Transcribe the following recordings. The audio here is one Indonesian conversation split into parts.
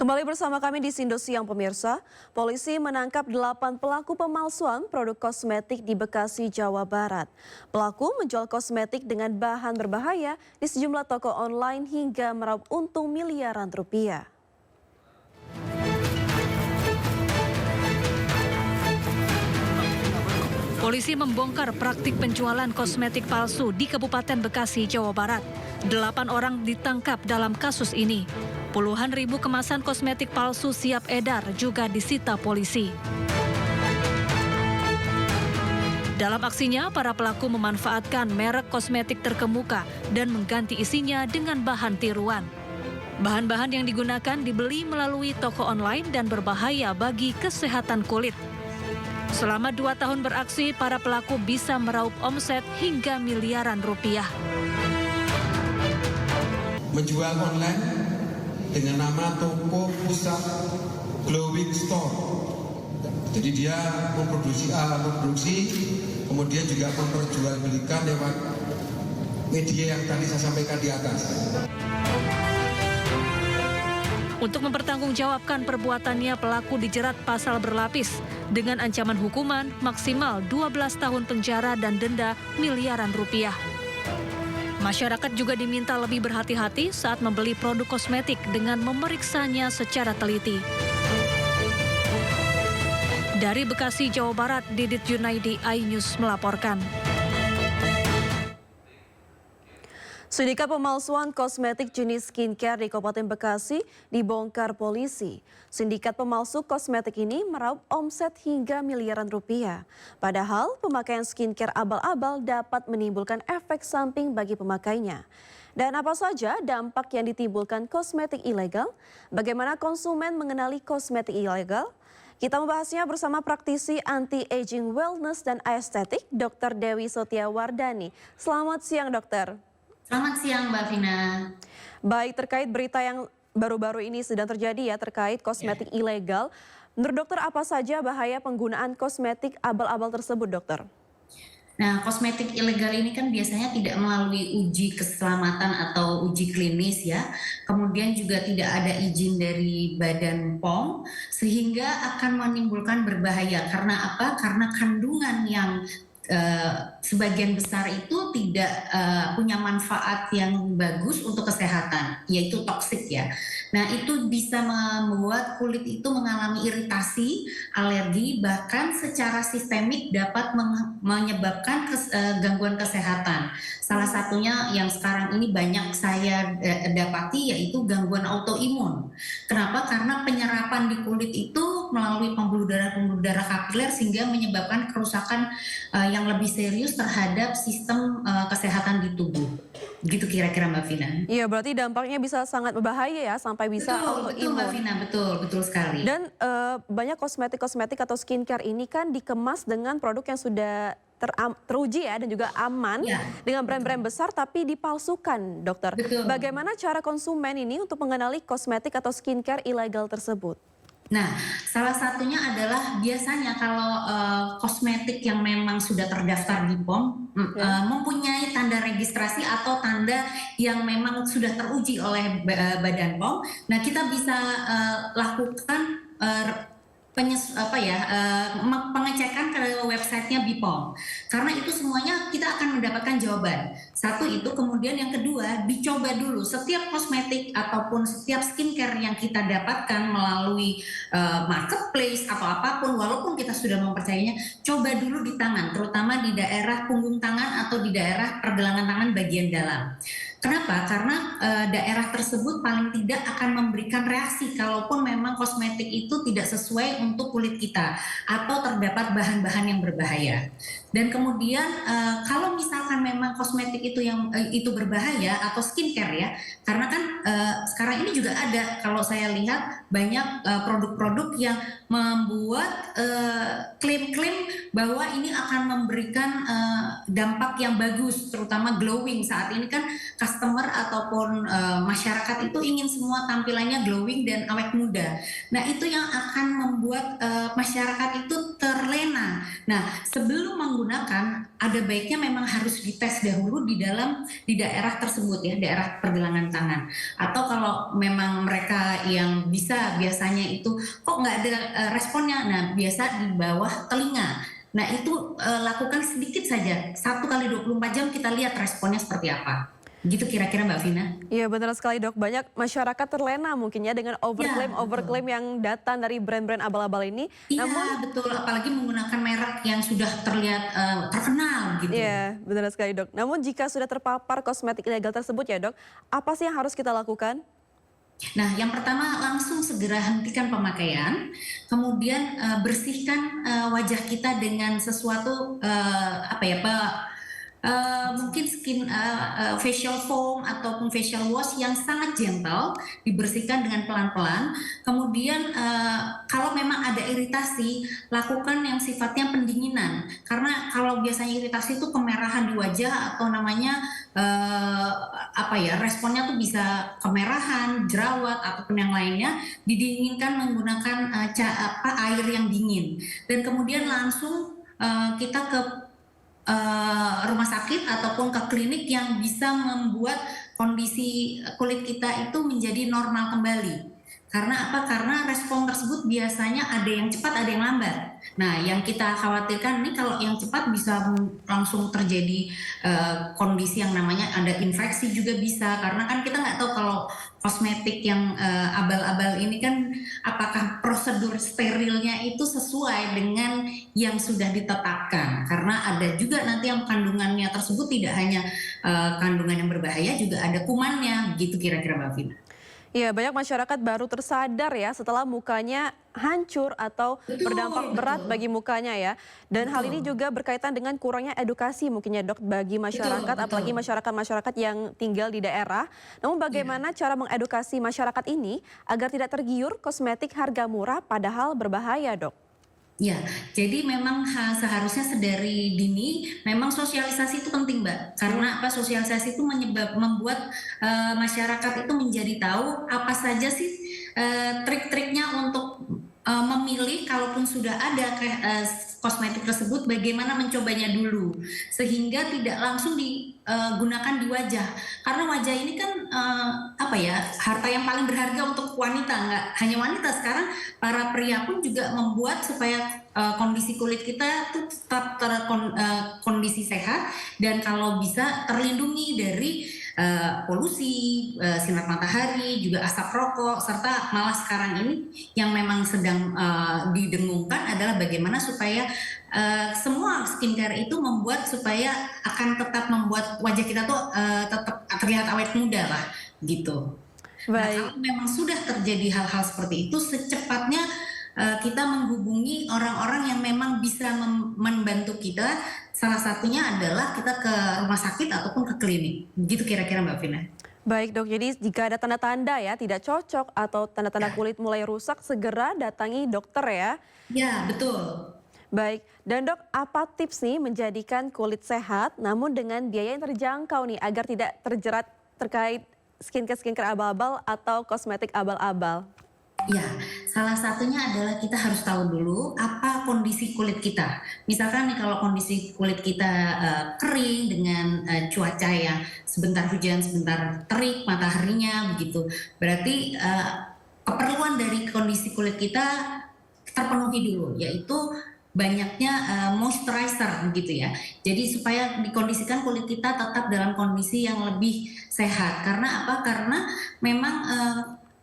Kembali bersama kami di Sindo Siang pemirsa, polisi menangkap 8 pelaku pemalsuan produk kosmetik di Bekasi, Jawa Barat. Pelaku menjual kosmetik dengan bahan berbahaya di sejumlah toko online hingga meraup untung miliaran rupiah. Polisi membongkar praktik penjualan kosmetik palsu di Kabupaten Bekasi, Jawa Barat. 8 orang ditangkap dalam kasus ini. Puluhan ribu kemasan kosmetik palsu siap edar juga disita polisi. Dalam aksinya, para pelaku memanfaatkan merek kosmetik terkemuka dan mengganti isinya dengan bahan tiruan. Bahan-bahan yang digunakan dibeli melalui toko online dan berbahaya bagi kesehatan kulit. Selama 2 tahun beraksi, para pelaku bisa meraup omset hingga miliaran rupiah. Menjual online dengan nama toko pusat glowing store. Jadi dia memproduksi, kemudian juga memperjualbelikan lewat media yang tadi saya sampaikan di atas. Untuk mempertanggungjawabkan perbuatannya, pelaku dijerat pasal berlapis dengan ancaman hukuman maksimal 12 tahun penjara dan denda miliaran rupiah. Masyarakat juga diminta lebih berhati-hati saat membeli produk kosmetik dengan memeriksanya secara teliti. Dari Bekasi, Jawa Barat, Didit Junaidi, iNews melaporkan. Sindikat pemalsuan kosmetik jenis skincare di Kabupaten Bekasi dibongkar polisi. Sindikat pemalsu kosmetik ini meraup omset hingga miliaran rupiah. Padahal pemakaian skincare abal-abal dapat menimbulkan efek samping bagi pemakainya. Dan apa saja dampak yang ditimbulkan kosmetik ilegal? Bagaimana konsumen mengenali kosmetik ilegal? Kita membahasnya bersama praktisi anti-aging wellness dan estetik, Dr. Dewi Setiawardani. Selamat siang, dokter. Selamat siang, Mbak Vina. Baik, terkait berita yang baru-baru ini sedang terjadi ya terkait kosmetik ilegal. Menurut dokter, apa saja bahaya penggunaan kosmetik abal-abal tersebut, dokter? Nah, kosmetik ilegal ini kan biasanya tidak melalui uji keselamatan atau uji klinis ya. Kemudian juga tidak ada izin dari Badan POM, sehingga akan menimbulkan berbahaya. Karena apa? Karena kandungan yang sebagian besar itu tidak punya manfaat yang bagus untuk kesehatan, yaitu toksik ya. Nah, itu bisa membuat kulit itu mengalami iritasi, alergi, bahkan secara sistemik dapat menyebabkan gangguan kesehatan. Salah satunya yang sekarang ini banyak saya dapati yaitu gangguan autoimun. Kenapa? Karena penyerapan di kulit itu melalui pembuluh darah kapiler sehingga menyebabkan kerusakan yang lebih serius terhadap sistem kesehatan di tubuh. Gitu kira-kira Mbak Vina. Iya, berarti dampaknya bisa sangat berbahaya ya sampai bisa autoimun. Betul Mbak Vina, betul sekali. Dan banyak kosmetik atau skincare ini kan dikemas dengan produk yang sudah teruji ya dan juga aman ya, dengan brand-brand besar tapi dipalsukan, dokter. Betul. Bagaimana cara konsumen ini untuk mengenali kosmetik atau skincare ilegal tersebut? Nah, salah satunya adalah biasanya kalau kosmetik yang memang sudah terdaftar di POM mempunyai tanda registrasi atau tanda yang memang sudah teruji oleh Badan POM. Nah, kita bisa lakukan pengecekan ke websitenya BPOM, karena itu semuanya kita akan mendapatkan jawaban. Satu itu, kemudian yang kedua dicoba dulu setiap kosmetik ataupun setiap skincare yang kita dapatkan melalui marketplace atau apapun, walaupun kita sudah mempercayainya, coba dulu di tangan, terutama di daerah punggung tangan atau di daerah pergelangan tangan bagian dalam. Kenapa? Karena daerah tersebut paling tidak akan memberikan reaksi kalaupun memang kosmetik itu tidak sesuai untuk kulit kita atau terdapat bahan-bahan yang berbahaya. Dan kemudian kalau misalkan memang kosmetik itu berbahaya atau skincare ya, karena kan sekarang ini juga ada, kalau saya lihat banyak produk-produk yang membuat klaim-klaim bahwa ini akan memberikan dampak yang bagus, terutama glowing. Saat ini kan customer ataupun masyarakat itu ingin semua tampilannya glowing dan awet muda. Nah, itu yang akan membuat masyarakat itu terlena. Nah, sebelum menggunakan, ada baiknya memang harus dites dahulu dulu di daerah tersebut ya, daerah pergelangan tangan. Atau kalau memang mereka yang biasanya itu kok nggak ada responnya, nah biasa di bawah telinga. Nah itu lakukan sedikit saja, 1 kali 24 jam kita lihat responnya seperti apa. Gitu kira-kira Mbak Vina. Iya benar sekali dok, banyak masyarakat terlena mungkin ya dengan Ya, overklaim yang datang dari brand-brand abal-abal ini. iya Namun betul, apalagi menggunakan merek yang sudah terlihat terkenal gitu. iya benar sekali dok. Namun jika sudah terpapar kosmetik ilegal tersebut ya dok, apa sih yang harus kita lakukan? Nah, yang pertama langsung segera hentikan pemakaian, kemudian bersihkan wajah kita dengan sesuatu mungkin facial foam ataupun facial wash yang sangat gentle, dibersihkan dengan pelan-pelan. Kemudian kalau memang ada iritasi, lakukan yang sifatnya pendinginan. Karena kalau biasanya iritasi itu kemerahan di wajah atau namanya responnya tuh bisa kemerahan, jerawat ataupun yang lainnya, didinginkan menggunakan air yang dingin. Dan kemudian langsung kita ke rumah sakit ataupun ke klinik yang bisa membuat kondisi kulit kita itu menjadi normal kembali. Karena apa? Karena respon tersebut biasanya ada yang cepat, ada yang lambat. Nah, yang kita khawatirkan ini kalau yang cepat bisa langsung terjadi kondisi yang namanya ada infeksi juga bisa. Karena kan kita nggak tahu kalau kosmetik yang abal-abal ini kan apakah prosedur sterilnya itu sesuai dengan yang sudah ditetapkan. Karena ada juga nanti yang kandungannya tersebut tidak hanya kandungan yang berbahaya, juga ada kumannya. Begitu kira-kira Mbak Vina. Iya, banyak masyarakat baru tersadar ya setelah mukanya hancur atau berdampak berat Betul. bagi mukanya ya. Dan hal ini Betul. juga berkaitan dengan kurangnya edukasi mungkin ya dok bagi masyarakat, Betul. apalagi masyarakat-masyarakat yang tinggal di daerah. Namun bagaimana cara mengedukasi masyarakat ini agar tidak tergiur kosmetik harga murah padahal berbahaya dok? Ya, jadi memang seharusnya sedari dini memang sosialisasi itu penting, Mbak. Karena apa? Sosialisasi itu membuat masyarakat itu menjadi tahu apa saja sih trik-triknya untuk memilih kalaupun sudah ada kosmetik tersebut bagaimana mencobanya dulu sehingga tidak langsung digunakan di wajah. Karena wajah ini kan harta yang paling berharga untuk wanita, nggak hanya wanita, sekarang para pria pun juga membuat supaya kondisi kulit kita tuh tetap kondisi sehat dan kalau bisa terlindungi dari polusi, sinar matahari, juga asap rokok, serta malah sekarang ini yang memang sedang didengungkan adalah bagaimana supaya semua skincare itu membuat supaya akan tetap membuat wajah kita tuh tetap terlihat awet muda lah gitu. Nah, kalau memang sudah terjadi hal-hal seperti itu, secepatnya kita menghubungi orang-orang yang memang bisa membantu kita. Salah satunya adalah kita ke rumah sakit ataupun ke klinik. Begitu kira-kira Mbak Vina. Baik dok, jadi jika ada tanda-tanda ya tidak cocok atau tanda-tanda Ya. kulit mulai rusak, segera datangi dokter ya. Ya, betul. Baik, dan dok apa tips nih menjadikan kulit sehat namun dengan biaya yang terjangkau nih agar tidak terjerat terkait skincare abal-abal atau kosmetik abal-abal? Ya, salah satunya adalah kita harus tahu dulu apa kondisi kulit kita. Misalkan nih kalau kondisi kulit kita kering dengan cuaca yang sebentar hujan, sebentar terik mataharinya begitu. Berarti keperluan dari kondisi kulit kita terpenuhi dulu, yaitu banyaknya moisturizer begitu ya. Jadi supaya dikondisikan kulit kita tetap dalam kondisi yang lebih sehat. Karena apa? Karena memang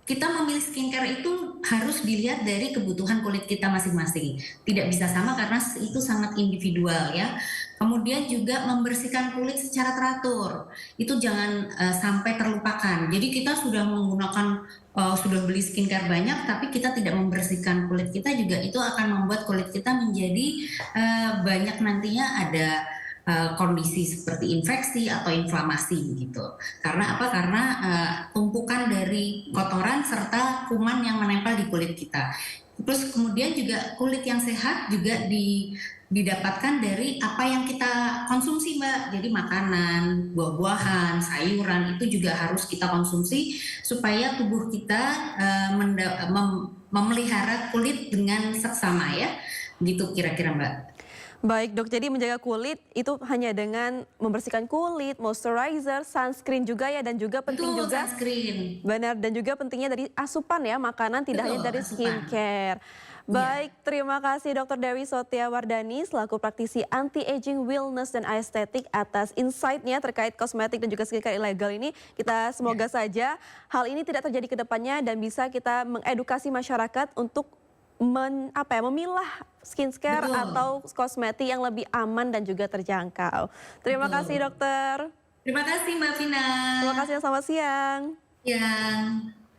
kita memilih skincare itu harus dilihat dari kebutuhan kulit kita masing-masing. Tidak bisa sama karena itu sangat individual ya. Kemudian juga membersihkan kulit secara teratur. Itu jangan sampai terlupakan. Jadi kita sudah menggunakan, sudah beli skincare banyak, tapi kita tidak membersihkan kulit kita juga itu akan membuat kulit kita menjadi banyak nantinya ada kondisi seperti infeksi atau inflamasi gitu. Karena apa? Karena tumpukan dari kotoran serta kuman yang menempel di kulit kita. Terus kemudian juga kulit yang sehat juga didapatkan dari apa yang kita konsumsi, Mbak. Jadi makanan, buah-buahan, sayuran itu juga harus kita konsumsi supaya tubuh kita memelihara kulit dengan seksama ya. Gitu kira-kira, Mbak. Baik dok, jadi menjaga kulit itu hanya dengan membersihkan kulit, moisturizer, sunscreen juga ya, dan juga penting Betul, juga sunscreen. benar, dan juga pentingnya dari asupan ya, makanan tidak hanya Betul, dari asupan. skincare. Iya. Baik, terima kasih Dr. Dewi Sotia Wardani selaku praktisi anti-aging, wellness, dan estetik atas insight-nya terkait kosmetik dan juga skincare ilegal ini. Kita semoga saja hal ini tidak terjadi ke depannya dan bisa kita mengedukasi masyarakat untuk memilah skincare Betul. atau kosmetik yang lebih aman dan juga terjangkau. Terima Betul. kasih dokter. Terima kasih Mbak Vina. Terima kasih, selamat siang. Yang